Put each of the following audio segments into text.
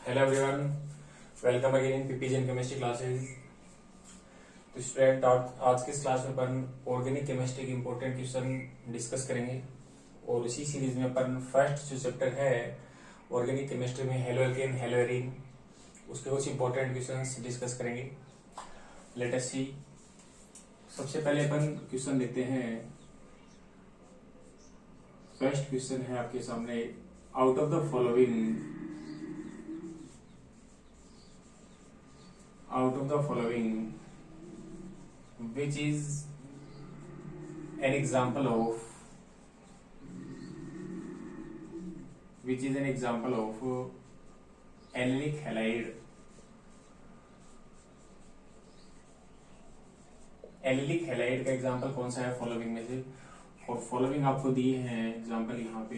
Hello everyone, welcome again in PPG chemistry classes. तो student आज की इस क्लास में अपन ऑर्गेनिक केमिस्ट्री के इंपॉर्टेंट क्वेश्चन डिस्कस करेंगे और उसी सीरीज में अपन फर्स्ट जो चैप्टर है ऑर्गेनिक केमिस्ट्री में हेलो एल्केन हेलो एरीन उसके कुछ इंपॉर्टेंट क्वेश्चंस डिस्कस करेंगे। लेट अस सी। सबसे पहले अपन क्वेश्चन देखते हैं। फर्स्ट क्वेश्चन है आपके सामने, out of the following which is an example of allylic halide? Allylic halide का एग्जांपल कौन सा है फॉलोइंग में से? और फॉलोइंग आपको दिए हैं एग्जांपल यहाँ पे।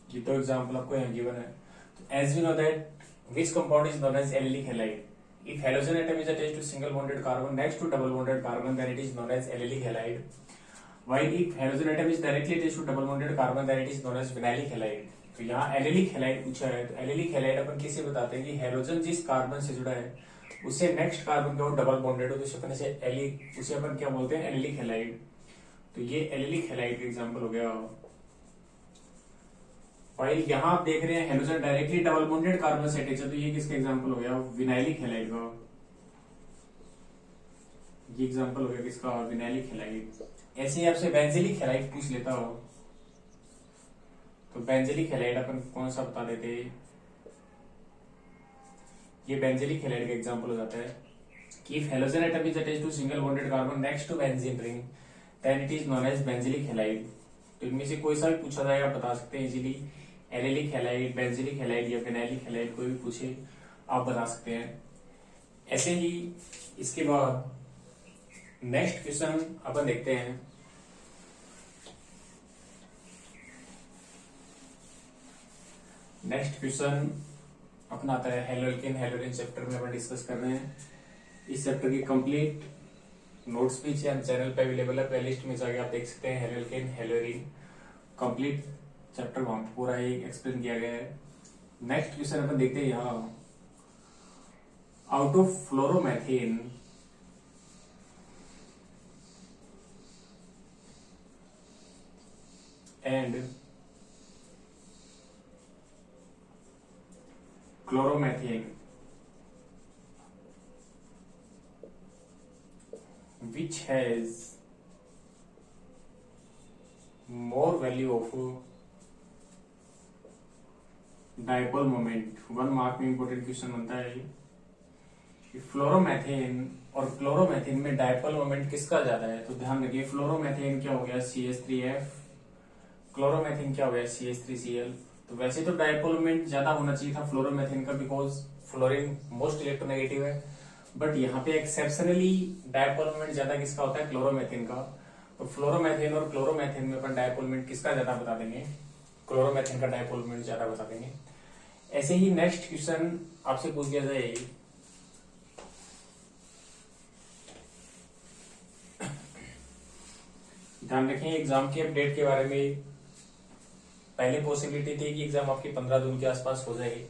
ये तो एग्जांपल आपको यहाँ गिवन है। तो as we know that which compound is known as allylic halide? If halogen atom is attached to single bonded carbon next to double bonded carbon then it is known as allylic halide. While if halogen atom is directly attached to double bonded carbon then it is known as vinylic halide। तो यहाँ allylic halide पूछा है। तो allylic halide अपन किसे बताते हैं कि halogen जिस कार्बन से जुड़ा है उससे नेक्स्ट कार्बन का डबल बॉन्डेड हो तो उसे अपन क्या बोलते हैं? Allylic halide. तो ये एलिलिक हैलाइड का एग्जांपल हो गया। While यहाँ आप देख रहे हैं halogen directly double bonded carbon से अटैच है तो ये किसका एग्जांपल हो गया? विनाइलिक हैलाइड का। ये एग्जांपल हो गया किसका? Vinylic halide. ऐसे ही आपसे बेंजिलिक हैलाइड पूछ लेता हो तो बेंजिलिक हैलाइड अपन कौन सा बता देते? ये बेंजिलिक हैलाइड का एग्जांपल हो जाता है कि if halogen atom is attached to single bonded carbon next to benzene ring then it is known as benzylic halide. तो इनमें से कोई सा भी पूछा जाएगा बता सकते हैं easily. Allylic halide, benzylic halide या विनाइलिक हैलाइड कोई भी पूछे आप बता सकते हैं। ऐसे ही इसके बाद नेक्स्ट क्वेश्चन अपन देखते हैं। नेक्स्ट क्वेश्चन अपना आता है halo alkane hello arene chapter में अपन डिस्कस कर रहे हैं। इस चैप्टर की कंप्लीट नोट्स भी चैनल पे अवेलेबल है, प्लेलिस्ट में जाके आप देख सकते हैं। Halo alkane hello arene complete chapter वहां पूरा ही एक्सप्लेन किया गया है। नेक्स्ट क्वेश्चन अपन देखते हैं यहाँ, out of fluoromethane and chloromethane which has more value of dipole moment। 1 mark में इंपोर्टेंट क्वेश्चन बनता है कि फ्लोरोमेथेन और क्लोरोमेथेन में डायपोल मोमेंट किसका ज्यादा है? तो ध्यान रखिए, फ्लोरोमेथेन क्या हो गया? CH3F। क्लोरोमेथेन क्या हो गया? CH3Cl। तो वैसे तो डायपोल मोमेंट ज्यादा होना चाहिए था फ्लोरोमेथेन का बिकॉज फ्लोरीन मोस्ट इलेक्ट्रोनेगेटिव है, बट यहाँ पे एक्सेप्शनली डायपोल मोमेंट ज्यादा किसका होता है? क्लोरोमेथेन का। तो फ्लोरोमेथेन और क्लोरोमेथेन में अपन डायपोल मोमेंट किसका ज्यादा बता देंगे? क्लोरोमेथेन का डायपोल मोमेंट ज्यादा बता देंगे। ऐसे ही नेक्स्ट क्वेश्चन आपसे पूछ लिया जाए, ध्यान रखें एग्जाम के अपडेट के बारे में। पहले पॉसिबिलिटी थी कि एग्जाम आपकी 15 जून के आसपास हो जाएगी,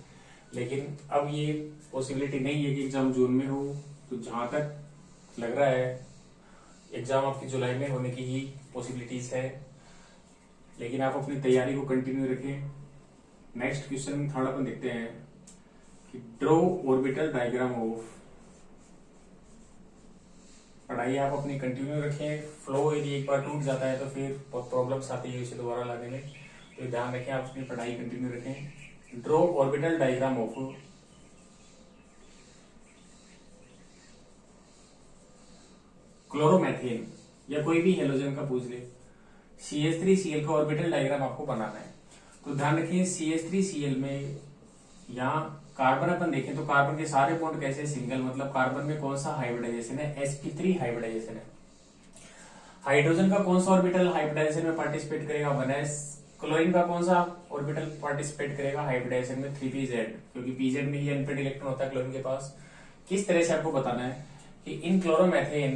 लेकिन अब ये पॉसिबिलिटी नहीं है कि एग्जाम जून में हो। तो जहां तक लग रहा है एग्जाम आपकी जुलाई में होने की ही पॉसिबिलिटीज है, लेकिन आप अपनी तैयारी को कंटिन्यू रखें। नेक्स्ट क्वेश्चन थर्ड अपन देखते हैं कि ड्रॉ ऑर्बिटल डायग्राम ऑफ। पढ़ाई आप अपनी कंटिन्यू रखें। फ्लो यदि एक बार टूट जाता है तो फिर बहुत प्रॉब्लम्स आती है इसे दोबारा लाने में, तो ध्यान रखें आप अपनी पढ़ाई कंटिन्यू रखें। Draw orbital diagram of chloromethane या कोई भी हेलोजन का पूछ ले। CH3Cl का ऑर्बिटल डायग्राम आपको बनाना है। तो ध्यान रखिए CH3Cl में यहाँ कार्बन अपन देखें तो कार्बन के सारे बॉन्ड कैसे? सिंगल, मतलब कार्बन में कौन सा हाइब्रिडाइजेशन है? sp3 हाइब्रिडाइजेशन है। हाइड्रोजन का कौन सा ऑर्बिटल हाइब्रिडाइजेशन में पार्टिसिपेट करेगा? 1s। क्लोरीन का कौन सा ऑर्बिटल पार्टिसिपेट करेगा हाइब्रिडाइजेशन में? 3pz, क्योंकि pz में ही अनपेड इलेक्ट्रॉन होता है क्लोरीन के पास। किस तरह से आपको बताना है कि in chloromethane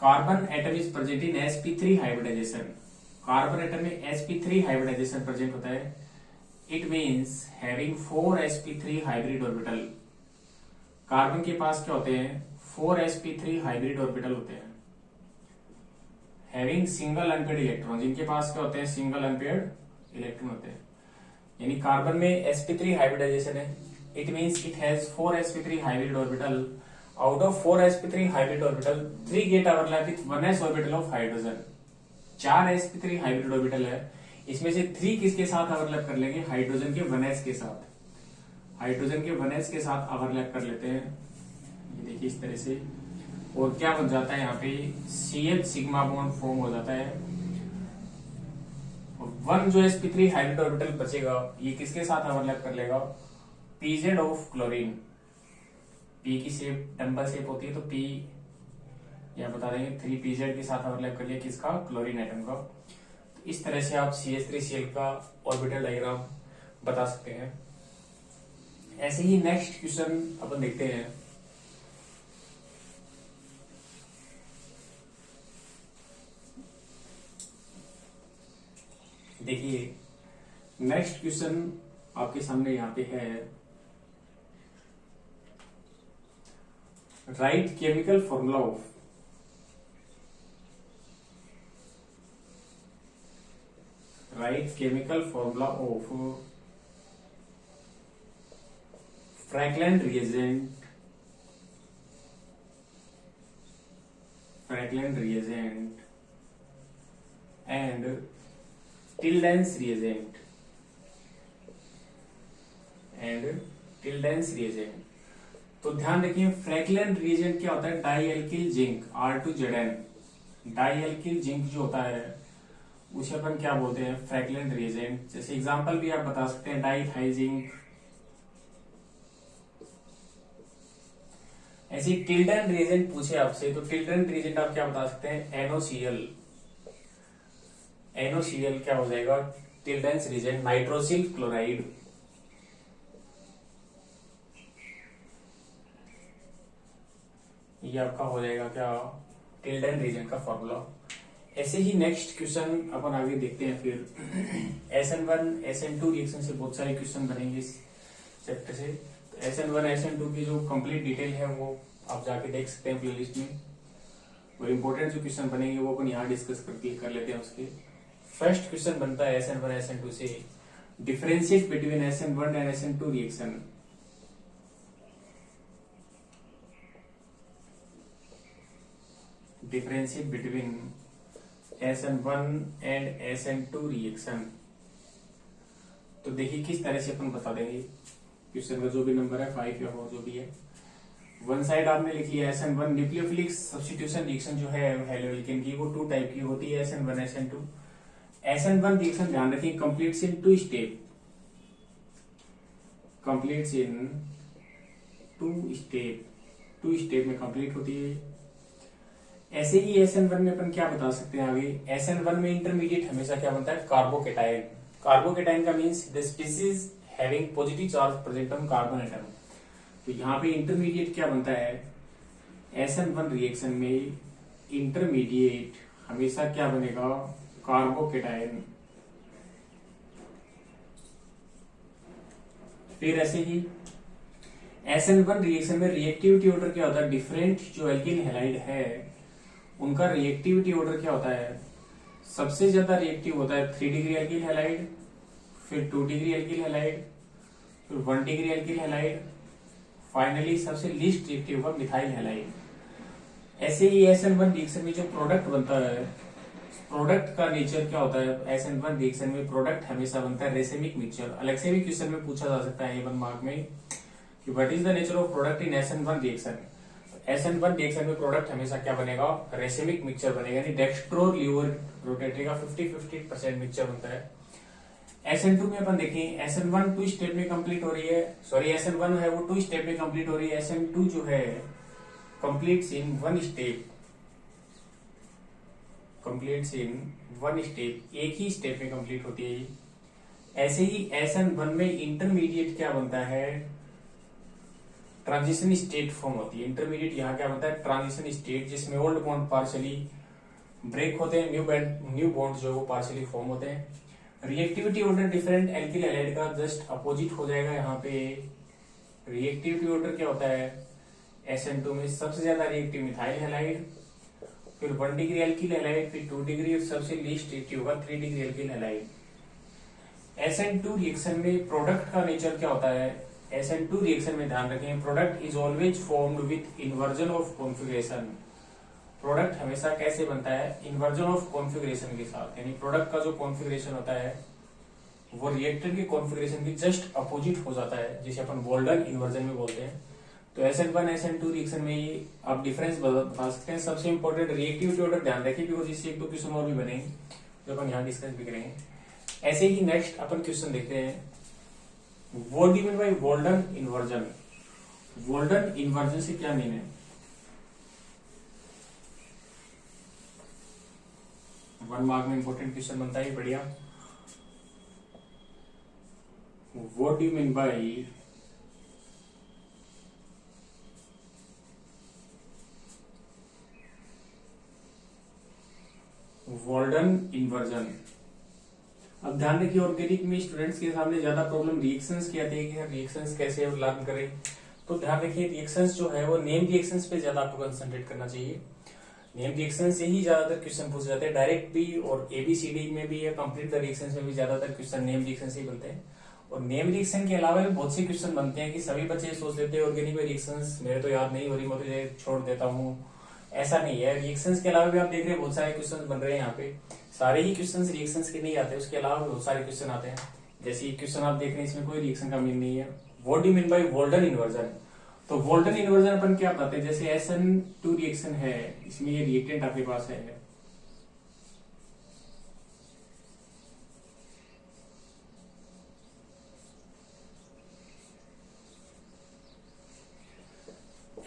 carbon atom is present in sp3 hybridization. Carbon atom में sp3 हाइब्रिडाइजेशन प्रेजेंट होता है। It means having 4 sp3 hybrid orbital. Carbon के पास क्या होते हैं? 4 sp3 हाइब्रिड ऑर्बिटल होते हैं। हैविंग सिंगल अनपेयर्ड इलेक्ट्रॉन, जिनके पास क्या होते हैं? सिंगल अनपेयर्ड इलेक्ट्रॉन होते हैं। यानी कार्बन में sp3 हाइब्रिडाइजेशन है। It means it has 4 sp3 hybrid orbital. Out of 4 sp3 hybrid orbital 3 get overlap with 1s orbital of hydrogen. 4 sp3 hybrid orbital है, इसमें से 3 किसके साथ ओवरलैप कर लेंगे? हाइड्रोजन के 1s के साथ। हाइड्रोजन के 1s के साथ ओवरलैप कर लेते हैं, ये देखिए इस तरह से। और क्या बन जाता है यहाँ पे? CH सिग्मा बॉन्ड फॉर्म हो जाता है। वन जो sp3 हाइब्रिड ऑर्बिटल बचेगा, ये किसके साथ ओवरलैप कर लेगा? pz of chlorine. P की शेप डंबल शेप होती है, तो P यहाँ बता देंगे 3pz के साथ ओवरलैप कर लिया किसका? क्लोरीन एटम का। तो इस तरह से आप CH3Cl का ऑर्बिटल डायग्राम बता सकते हैं। ऐसे ही नेक्स्ट क्वेश्चन अपन देखते हैं। देखिए नेक्स्ट क्वेश्चन आपके सामने यहाँ पे है, right chemical formula of Franklin reagent and Tilden's reagent। तो ध्यान रखिए, फ्रैंकलिन रिएजेंट क्या होता है? Di alkyl zinc R2Zn। Di alkyl zinc जो होता है उसे अपन क्या बोलते हैं? Franklin reagent. जैसे एग्जांपल भी आप बता सकते हैं, डाई थाइजिंक। ऐसे टिल्डन रिएजेंट पूछे आपसे, तो टिल्डन रिएजेंट आप क्या बता सकते हैं? NOCl। NOCl क्या हो जाएगा? Tilden's reagent nitrosyl chloride. ये आपका हो जाएगा क्या? टिल्डन रिएजेंट का फॉर्मूला। ऐसे ही नेक्स्ट क्वेश्चन अपन आगे देखते हैं। फिर SN1 SN2 रिएक्शन से बहुत सारे क्वेश्चन बनेंगे इस चैप्टर से। तो SN1 SN2 की जो कंप्लीट डिटेल है वो आप जाके देख सकते हैं प्लेलिस्ट में। और इम्पोर्टेंट जो क्वेश्चन बनेंगे वो अपन यहाँ डिस्कस कर लेते हैं। उसके फर्स्ट क्वेश्चन बनता है SN1 SN2 से, differentiate between SN1 and SN2 reaction. Differentiate between SN1 and SN2 reaction. तो देखिए किस तरह से अपन बता देंगे। क्वेश्चन का जो भी नंबर है 5 या 4 जो भी है, वन साइड आपने लिख लिया SN1 न्यूक्लियोफिलिक सब्स्टिट्यूशन रिएक्शन जो है हेलोल्केन की, वो 2 टाइप की होती है, SN1 SN2। SN1 रिएक्शन ध्यान रखिए कंप्लीट्स इन 2 स्टेप। कंप्लीट्स इन 2 स्टेप में कंप्लीट होती है। ऐसे ही SN1 में अपन क्या बता सकते हैं आगे? SN1 में इंटरमीडिएट हमेशा क्या बनता है? कार्बोकेटाइन। कार्बोकेटाइन का means the species having positive charge present on carbon atom. तो यहाँ पे इंटरमीडिएट क्या बनता है? SN1 रिएक्शन में इंटरमीडिएट हमेशा क्या बनेगा? कार्बोकेटाइन। फिर ऐसे ही SN1 रिएक्शन में रिएक्टिविटी ऑर्डर क्या होता है? डिफरेंट जो एल्किल हैलाइड है उनका रिएक्टिविटी ऑर्डर क्या होता है? सबसे ज्यादा रिएक्टिव होता है 3 डिग्री एल्किल हैलाइड, फिर 2 डिग्री एल्किल हैलाइड, फिर 1 डिग्री एल्किल हैलाइड, फाइनली सबसे लीस्ट रिएक्टिव होगा मिथाइल हैलाइड। ऐसे ही SN1 रिएक्शन में जो प्रोडक्ट बनता है, प्रोडक्ट का नेचर क्या होता है? SN1 रिएक्शन में प्रोडक्ट हमेशा बनता है रेसेमिक मिक्सचर। अलग से भी क्वेश्चन में पूछा जा सकता है 1 मार्क में कि what is the nature of product in SN1 reaction. SN1 reaction में प्रोडक्ट हमेशा क्या बनेगा? रेसेमिक मिक्सचर बनेगा, यानी डेक्स्ट्रो लीवर रोटेटरी का 50-50% मिक्सचर बनता है। SN2 में अपन देखें, SN1 2 स्टेप में कंप्लीट हो रही है, सॉरी SN1 है वो 2 स्टेप में कंप्लीट हो रही है। SN2 जो है कंप्लीट्स इन 1 स्टेप, कंप्लीट्स इन 1 स्टेप, एक ही स्टेप में कंप्लीट होती है। ऐसे ही SN1 में इंटरमीडिएट क्या बनता है? ट्रांजिशन स्टेट फॉर्म होती है। इंटरमीडिएट यहाँ क्या होता है, ट्रांजिशन स्टेट, जिसमें ओल्ड बॉन्ड पार्शियली ब्रेक होते हैं, न्यू बॉन्ड जो है वो पार्शियली फॉर्म होते हैं। Reactivity order different alkyl halide का जस्ट अपोजिट हो जाएगा। यहाँ पे रिएक्टिविटी ऑर्डर क्या होता है, SN2 में सबसे ज्यादा रिएक्टिव मिथाइल हैलाइड, फिर 1 डिग्री एल्किल हैलाइड, फिर 2 डिग्री और सबसे लीस्ट रिएक्टिव होगा 3 degree alkyl halide. SN2 reaction में प्रोडक्ट का नेचर क्या होता है, SN2 रिएक्शन में ध्यान रखें, product is always formed with inversion of configuration. Product हमेशा कैसे बनता है, इन्वर्जन ऑफ कॉन्फिगरेशन के साथ, यानी प्रोडक्ट का जो कॉन्फिगरेशन होता है वो रिएक्टर के कॉन्फिगरेशन की जस्ट अपोजिट हो जाता है, जिसे अपन वोल्डन इन्वर्जन में बोलते हैं। तो SN1 SN2 रिएक्शन में ये आप डिफरेंस बता सकते हैं। सबसे इंपॉर्टेंट रिएक्टिविटी ऑर्डर ध्यान रखिए, बिकॉज इससे एक दो क्वेश्चन और भी बनेंगे जो अपन यहाँ डिस्कस भी करेंगे। ऐसे ही नेक्स्ट अपन क्वेश्चन देखते हैं, what do you mean by Walden inversion. Walden inversion से क्या मीन है, 1 मार्क में इंपॉर्टेंट क्वेश्चन बनता है, बढ़िया। What do you mean by Walden inversion. अब ध्यान रखिए, ऑर्गेनिक में स्टूडेंट्स के सामने ज्यादा प्रॉब्लम रिएक्शंस की आती है कि रिएक्शंस कैसे लर्न करें। तो ध्यान रखिए, रिएक्शंस जो है वो नेम रिएक्शंस पे ज्यादा आपको कंसंट्रेट करना चाहिए। नेम रिएक्शन से ही ज्यादातर क्वेश्चन पूछे जाते हैं, डायरेक्ट भी और ABCD में भी या कंप्लीट द रिएक्शंस में भी ज्यादातर क्वेश्चन नेम रिएक्शन से ही बनते हैं। और नेम रिएक्शन के अलावा भी बहुत से क्वेश्चन बनते हैं कि सभी बच्चे सोच लेते हैं ऑर्गेनिक में रिएक्शंस मेरे तो याद नहीं हो रही, मैं तो ये छोड़ देता हूँ। ऐसा नहीं है, रिएक्शंस के अलावा भी आप देख रहे हैं बहुत सारे क्वेश्चन बन रहे हैं यहाँ पे। सारे ही क्वेश्चन रिएक्शंस के नहीं आते, उसके अलावा बहुत सारे क्वेश्चन आते हैं। जैसे ये क्वेश्चन आप देख रहे हैं, इसमें कोई रिएक्शन का मीन नहीं है। What do you mean by Walden inversion. तो वोल्डन इन्वर्जन अपन क्या बताते हैं, जैसे SN2 रिएक्शन है, इसमें ये रिएक्टेंट आपके पास है,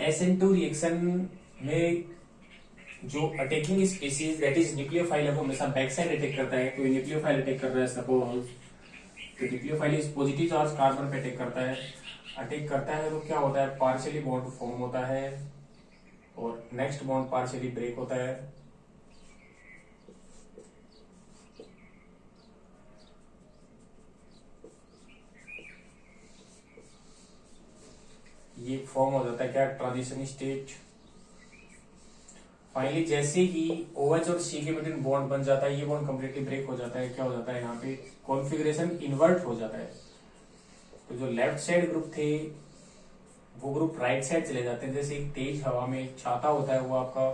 SN2 रिएक्शन में जो attacking species that is nucleophile है वो हमेशा बैक साइड अटैक करता है। कोई न्यूक्लियोफाइल अटैक कर रहा है सपोज, तो न्यूक्लियोफाइल इस पॉजिटिव चार्ज कार्बन पे अटैक करता है। अटैक करता है तो क्या होता है, पार्शियली बॉन्ड फॉर्म होता है और नेक्स्ट बॉन्ड पार्शियली ब्रेक होता है। ये फॉर्म हो जाता है क्या, ट्रांजिशन स्टेट। फाइनली जैसे ही OH और C के बिटवीन बॉन्ड बन जाता है, ये बॉन्ड कंप्लीटली ब्रेक हो जाता है, क्या हो जाता है यहाँ पे कॉन्फ़िगरेशन इन्वर्ट हो जाता है। तो जो लेफ्ट साइड ग्रुप थे वो ग्रुप राइट साइड चले जाते हैं। जैसे एक तेज हवा में एक छाता होता है, वो आपका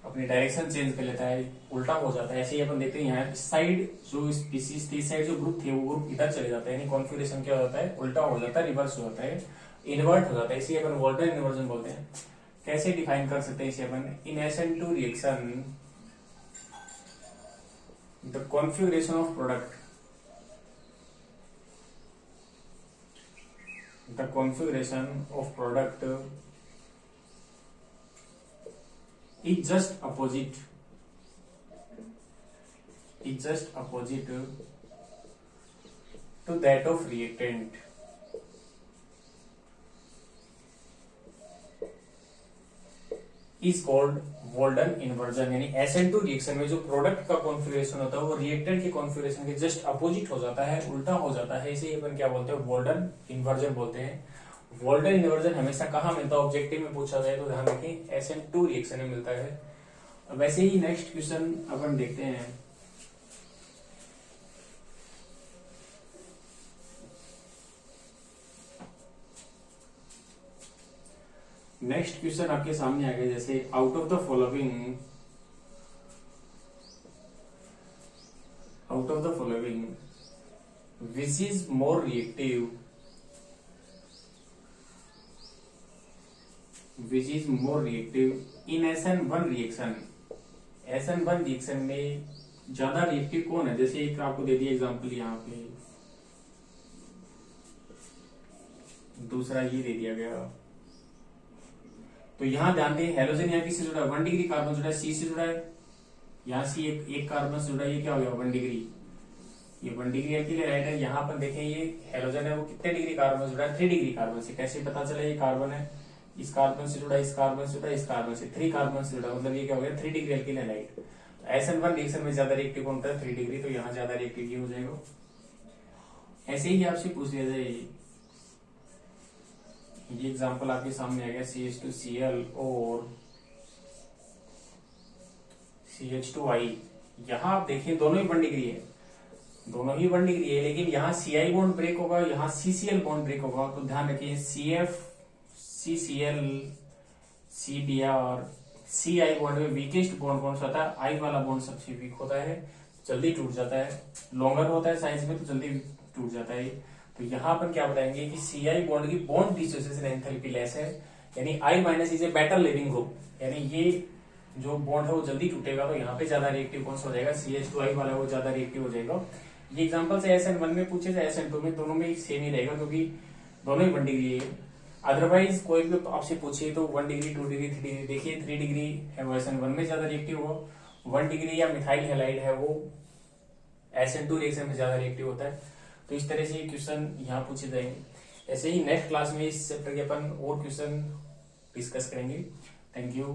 अपनी डायरेक्शन चेंज कर लेता है, उल्टा हो जाता है। ऐसे ही अपन देखते हैं यहाँ इस साइड जो स्पीसीज थी, इस साइड जो ग्रुप थे वो ग्रुप इधर चले जाते हैं, यानी कॉन्फ़िगरेशन क्या हो जाता है, उल्टा हो जाता है, रिवर्स हो जाता है, इन्वर्ट हो जाता है। इसे अपन वोल्डन इन्वर्जन बोलते हैं। कैसे डिफाइन कर सकते हैं इसे अपन, इन SN2 reaction the configuration of product, the configuration of product is just opposite to that of reactant। is called Walden inversion. यानी SN2 रिएक्शन में जो प्रोडक्ट का कॉन्फ़िगरेशन होता है वो रिएक्टेंट के कॉन्फ़िगरेशन के जस्ट अपोजिट हो जाता है, उल्टा हो जाता है। इसे अपन क्या बोलते हैं, वोल्डन इन्वर्जन बोलते हैं। वोल्डन इन्वर्जन हमेशा कहाँ मिलता है, ऑब्जेक्टिव में पूछा जाए तो ध्यान रखें SN2 रिएक्शन में मिलता है। वैसे ही नेक्स्ट क्वेश्चन अपन देखते हैं, नेक्स्ट क्वेश्चन आपके सामने आ गया। जैसे out of the following which is more reactive in SN1 reaction. SN1 reaction में ज्यादा रिएक्टिव कौन है। जैसे एक आपको दे दिया एग्जांपल यहाँ पे, दूसरा ये दे दिया गया। तो यहाँ ध्यान दें, हेलोजन यहाँ किससे जुड़ा है, 1 डिग्री कार्बन जुड़ा है, C से जुड़ा है। यहाँ C एक कार्बन से जुड़ा है, ये क्या हो गया 1 डिग्री। ये 1 डिग्री एल्किल हैलाइड है। यहाँ पर देखें ये हेलोजन है वो कितने डिग्री कार्बन से जुड़ा है, 3 डिग्री कार्बन से। कैसे पता चला ये कार्बन है, इस कार्बन से जुड़ा, इस कार्बन से जुड़ा, इस कार्बन से, 3 कार्बन से जुड़ा, मतलब ये क्या हो गया 3 degree alkyl halide. SN1 reaction में ज्यादा रिएक्टिव कौन होता है 3 डिग्री, तो यहाँ ज्यादा रिएक्टिव ये हो जाएगा। ऐसे ही आपसे पूछ लिया जाए, ये एग्जांपल आपके सामने आ गया CH2Cl और CH2I। यहाँ आप देखिए दोनों ही 1 डिग्री है, दोनों ही 1 डिग्री है, लेकिन यहाँ CI बॉन्ड ब्रेक होगा, यहाँ CCl बॉन्ड ब्रेक होगा। तो ध्यान रखिए CF, CCl, CBr, CI bond में वीकेस्ट बॉन्ड कौन सा होता है, I वाला बॉन्ड सबसे वीक होता है, जल्दी टूट जाता है, लॉन्गर होता है साइज में तो जल्दी टूट जाता है। तो यहाँ पर क्या बताएंगे कि CI बॉन्ड की बॉन्ड डिसोसिएशन एंथैल्पी लेस है, यानी I- is a better leaving group, यानी ये जो बॉन्ड है वो जल्दी टूटेगा। तो यहाँ पे ज्यादा रिएक्टिव कौन सा हो जाएगा, CH2I वाला वो ज्यादा रिएक्टिव हो जाएगा। ये एग्जांपल से SN1 में पूछे जाए SN2 में, दोनों में सेम ही रहेगा क्योंकि दोनों ही 1 डिग्री है। अदरवाइज कोई भी आपसे पूछे तो 1 डिग्री, 2 डिग्री, 3 डिग्री, देखिए 3 डिग्री है वो SN1 में ज्यादा रिएक्टिव होगा, 1 डिग्री या मिथाइल हैलाइड है वो SN2 रिएक्शन में ज्यादा रिएक्टिव होता है। तो इस तरह से ये क्वेश्चन यहाँ पूछे जाएंगे। ऐसे ही नेक्स्ट क्लास में इस चैप्टर के अपन और क्वेश्चन डिस्कस करेंगे। Thank you.